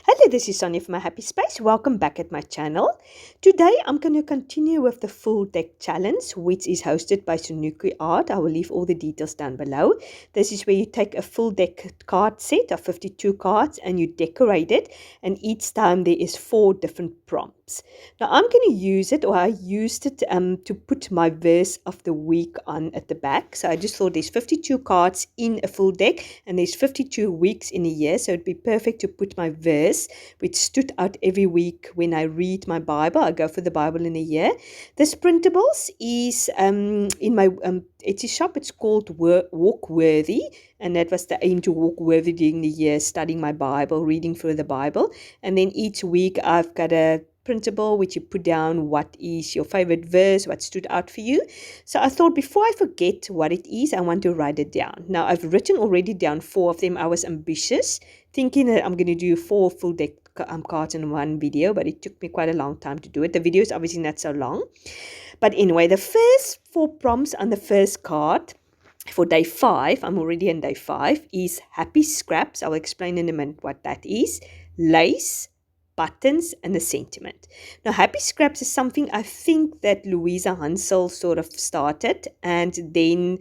Hello, this is Sonja from my Happy Space. Welcome back at my channel. Today I'm going to continue with the full deck challenge, which is hosted by Shanouki Art. I will leave all the details down below. This is where you take a full deck card set of 52 cards and you decorate it, and each time there is 4 different prompts. Now I'm going to use it, or I used it to put my verse of the week on at the back. So I just thought there's 52 cards in a full deck and there's 52 weeks in a year, so it'd be perfect to put my verse, which stood out every week when I read my Bible. I go for the Bible in a year. This printables is in my Etsy shop. It's called Walk Worthy, and that was the aim, to walk worthy during the year, studying my Bible, reading through the Bible. And then each week I've got a printable which you put down what is your favorite verse, what stood out for you. So I thought, before I forget what it is, I want to write it down. Now I've written already down 4 of them. I was ambitious, thinking that I'm going to do 4 full deck cards in one video, but it took me quite a long time to do it. The video is obviously not so long. But anyway, the first 4 prompts on the first card for day 5, I'm already in day 5, is happy scraps. I'll explain in a minute what that is. Lace, buttons, and a sentiment. Now, happy scraps is something I think that Louisa Hansel sort of started, and then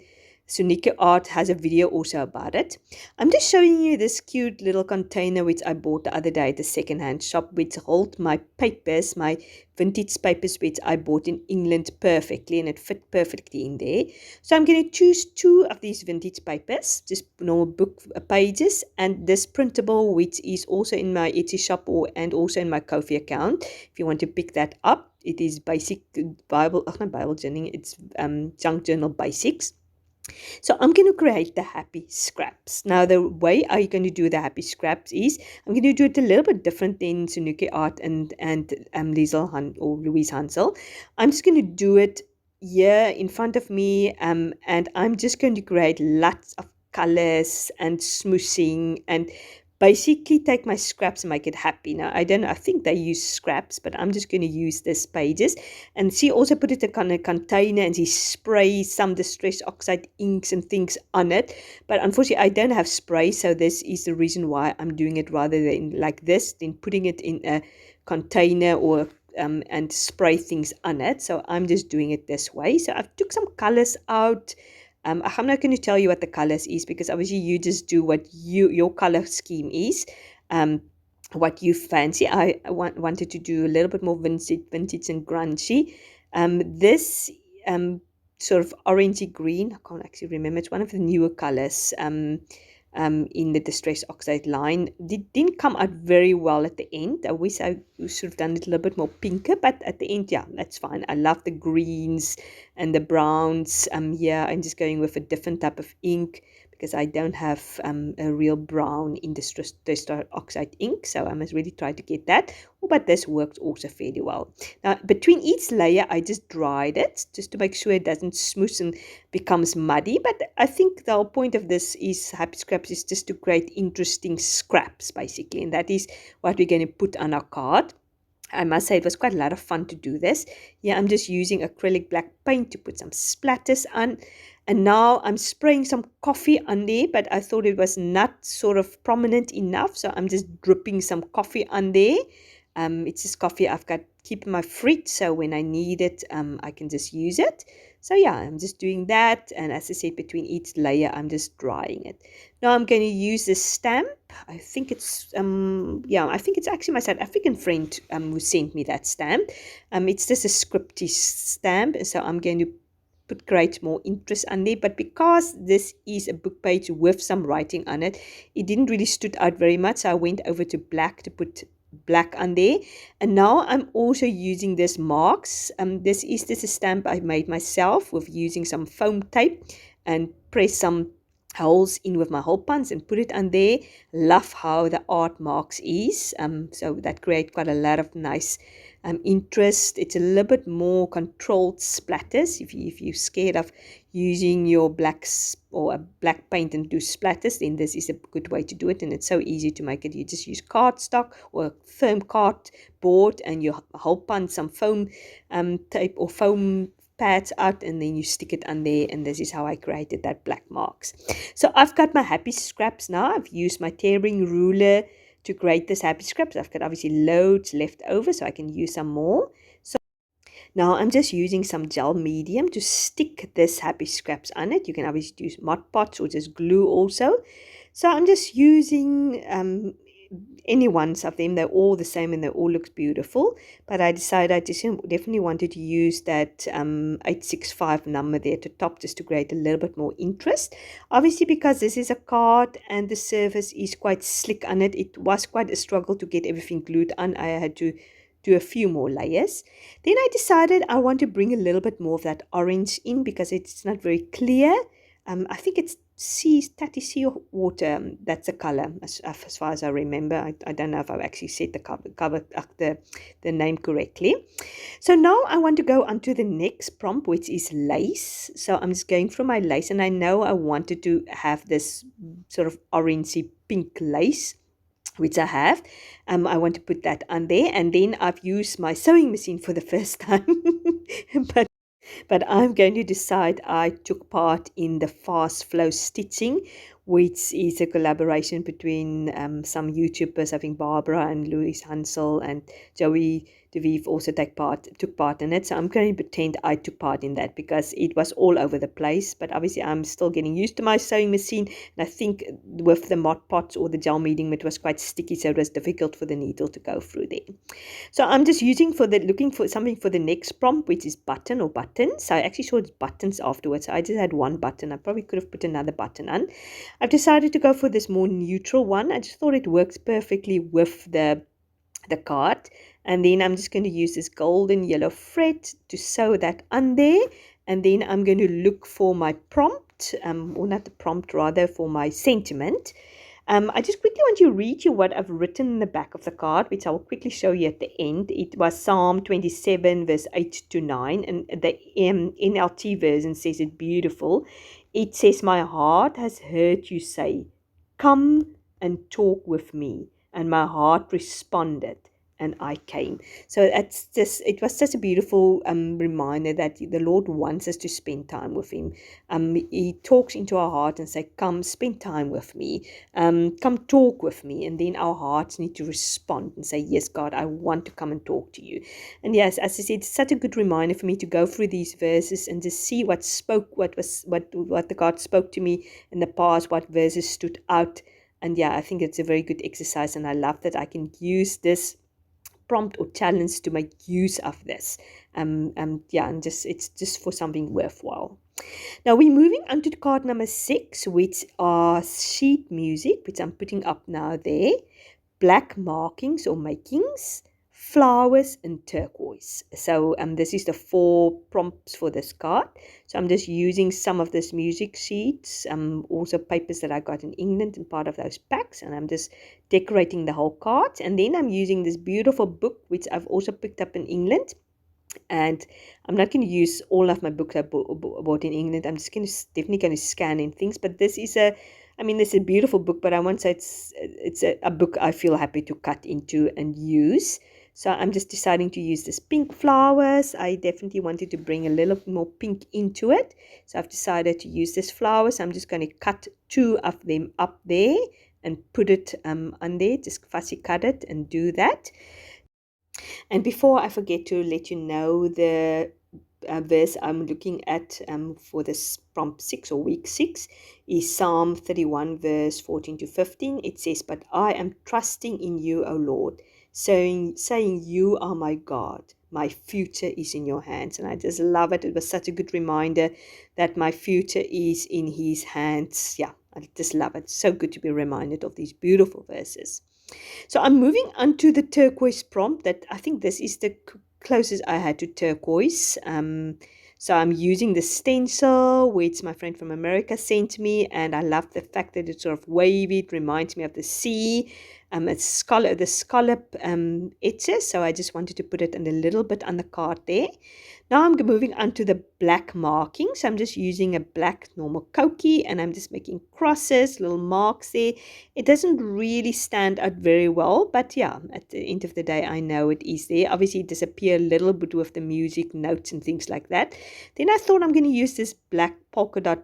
Sonjamizen Art has a video also about it. I'm just showing you this cute little container which I bought the other day at the second-hand shop, which holds my papers, my vintage papers, which I bought in England perfectly, and it fit perfectly in there. So I'm going to choose 2 of these vintage papers, just normal book pages, and this printable, which is also in my Etsy shop and also in my Ko-fi account. If you want to pick that up, it is basic Bible, not Bible journaling, it's junk journal basics. So I'm going to create the happy scraps. Now, the way I'm going to do the happy scraps is I'm going to do it a little bit different than Sonjamizen Art and Louise Hansel. I'm just going to do it here in front of me, and I'm just going to create lots of colors and smoothing and basically take my scraps and make it happy. Now, I don't know, I think they use scraps, but I'm just going to use this pages. And she also put it in a container, and she sprays some distress oxide inks and things on it. But unfortunately, I don't have spray, so this is the reason why I'm doing it rather than like this, than putting it in a container or and spray things on it. So I'm just doing it this way. So I've took some colors out. I'm not going to tell you what the colors is, because obviously you just do what your color scheme is, what you fancy. I wanted to do a little bit more vintage and grungy. This sort of orangey green, I can't actually remember. It's one of the newer colors. In the distress oxide line. It didn't come out very well at the end. I wish I should have done it a little bit more pinker, but at the end, yeah, that's fine. I love the greens and the browns. Yeah, I'm just going with a different type of ink, because I don't have a real brown in distress oxide ink, so I must really try to get that. Oh, but this worked also fairly well. Now, between each layer, I just dried it, just to make sure it doesn't smooth and becomes muddy. But I think the whole point of this is happy scraps is just to create interesting scraps, basically, and that is what we're going to put on our card. I must say it was quite a lot of fun to do this. Yeah, I'm just using acrylic black paint to put some splatters on. And now I'm spraying some coffee on there, but I thought it was not sort of prominent enough, so I'm just dripping some coffee on there. It's just coffee I've got keep in my fridge, so when I need it, I can just use it. So yeah, I'm just doing that, and as I said, between each layer, I'm just drying it. Now I'm going to use this stamp. I think it's I think it's actually my South African friend who sent me that stamp. It's just a scripty stamp, so I'm going to create more interest on there. But because this is a book page with some writing on it, it didn't really stood out very much, so I went over to black to put black on there. And now I'm also using this marks. This is a stamp I made myself with using some foam tape, and press some holes in with my hole punch and put it on there. Love how the art marks is. So that create quite a lot of nice interest. It's a little bit more controlled splatters. If you're scared of using your blacks or a black paint and do splatters, then this is a good way to do it, and it's so easy to make it. You just use cardstock or firm cardboard, and you hole punch some foam tape or foam pads out, and then you stick it on there, and this is how I created that black marks. So I've got my happy scraps now. I've used my tearing ruler to grate this happy scraps. I've got obviously loads left over, so I can use some more. So now I'm just using some gel medium to stick this happy scraps on it. You can obviously use Mod Podge or just glue also. So I'm just using any ones of them. They're all the same and they all look beautiful. But I decided I just definitely wanted to use that 865 number there at the top just to create a little bit more interest. Obviously, because this is a card and the surface is quite slick on it, it was quite a struggle to get everything glued on. I had to do a few more layers. Then I decided I want to bring a little bit more of that orange in because it's not very clear. I think it's tatty sea water. That's the color, as far as I remember. I don't know if I've actually said the name correctly. So now I want to go on to the next prompt, which is lace. So I'm just going through my lace, and I know I wanted to have this sort of orangey pink lace, which I have. I want to put that on there, and then I've used my sewing machine for the first time. But I'm going to decide. I took part in the fast flow stitching, which is a collaboration between some YouTubers. I think Barbara and Louise Hansel and Joey DeVive also took part in it. So I'm going to pretend I took part in that because it was all over the place. But obviously I'm still getting used to my sewing machine. And I think with the Mod Podge or the gel medium, it was quite sticky, so it was difficult for the needle to go through there. So I'm just looking for something for the next prompt, which is button or buttons. So I actually saw it's buttons afterwards. So I just had one button. I probably could have put another button on. I've decided to go for this more neutral one. I just thought it works perfectly with the card. And then I'm just going to use this golden yellow thread to sew that on there. And then I'm going to look for my prompt, or not the prompt, rather for my sentiment. I just quickly want to read you what I've written in the back of the card, which I will quickly show you at the end. It was Psalm 27, verse 8 to 9, and the NLT version says it beautiful. It says, "My heart has heard you say, 'Come and talk with me,' and my heart responded, and I came." So it was such a beautiful reminder that the Lord wants us to spend time with Him. He talks into our heart and say, "Come, spend time with me. Come talk with me." And then our hearts need to respond and say, "Yes, God, I want to come and talk to you." And yes, as I said, it's such a good reminder for me to go through these verses and just see what the God spoke to me in the past, what verses stood out. And yeah, I think it's a very good exercise, and I love that I can use this prompt or challenge to make use of this. And it's just for something worthwhile. Now we're moving on to card number 6, which are sheet music, which I'm putting up now there, black markings or makings, flowers, and turquoise. So this is the 4 prompts for this card. So I'm just using some of this music sheets, also papers that I got in England and part of those packs, and I'm just decorating the whole card. And then I'm using this beautiful book, which I've also picked up in England. And I'm not going to use all of my books I bought in England. I'm just definitely going to scan in things. But this is it's a beautiful book, but I won't say it's a book I feel happy to cut into and use. So I'm just deciding to use this pink flowers. I definitely wanted to bring a little more pink into it. So I've decided to use this flowers. I'm just going to cut 2 of them up there and put it on there. Just fussy cut it and do that. And before I forget to let you know, the verse I'm looking at for this prompt 6 or week 6 is Psalm 31 verse 14 to 15. It says, "But I am trusting in you, O Lord, saying you are my God. My future is in your hands." And I just love it. It was such a good reminder that my future is in His hands. Yeah, I just love it. So good to be reminded of these beautiful verses. So I'm moving on to the turquoise prompt. That I think this is the closest I had to turquoise. So I'm using the stencil, which my friend from America sent me, and I love the fact that it's sort of wavy. It reminds me of the sea. It's the scallop etches, so I just wanted to put it in a little bit on the card there. Now I'm moving on to the black marking. So I'm just using a black normal Koki, and I'm just making crosses, little marks there. It doesn't really stand out very well, but yeah, at the end of the day, I know it is there. Obviously, it disappears a little bit with the music notes and things like that. Then I thought I'm going to use this black polka dot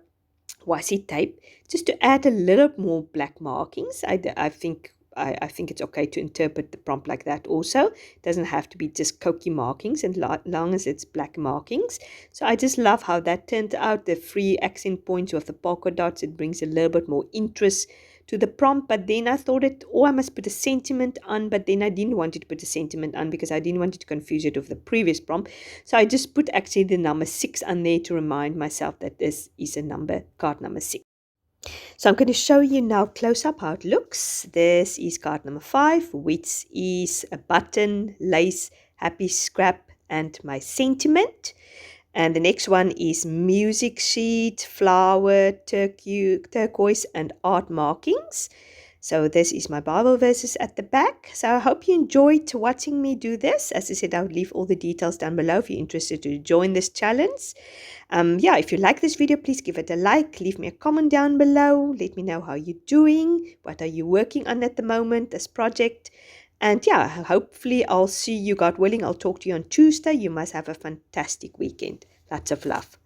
washi tape just to add a little more black markings. I think I think it's okay to interpret the prompt like that also. It doesn't have to be just cokey markings, and long as it's black markings. So I just love how that turned out. The 3 accent points with the polka dots, it brings a little bit more interest to the prompt. But then I thought I must put a sentiment on, but then I didn't want to put a sentiment on because I didn't want to confuse it with the previous prompt. So I just put actually the number 6 on there to remind myself that this is card number 6. So I'm going to show you now close up how it looks. This is card number 5, which is a button, lace, happy scrap, and my sentiment. And the next one is music sheet, flower, turquoise, and art markings. So this is my Bible verses at the back. So I hope you enjoyed watching me do this. As I said, I'll leave all the details down below if you're interested to join this challenge. If you like this video, please give it a like. Leave me a comment down below. Let me know how you're doing. What are you working on at the moment, this project? And hopefully I'll see you, God willing. I'll talk to you on Tuesday. You must have a fantastic weekend. Lots of love.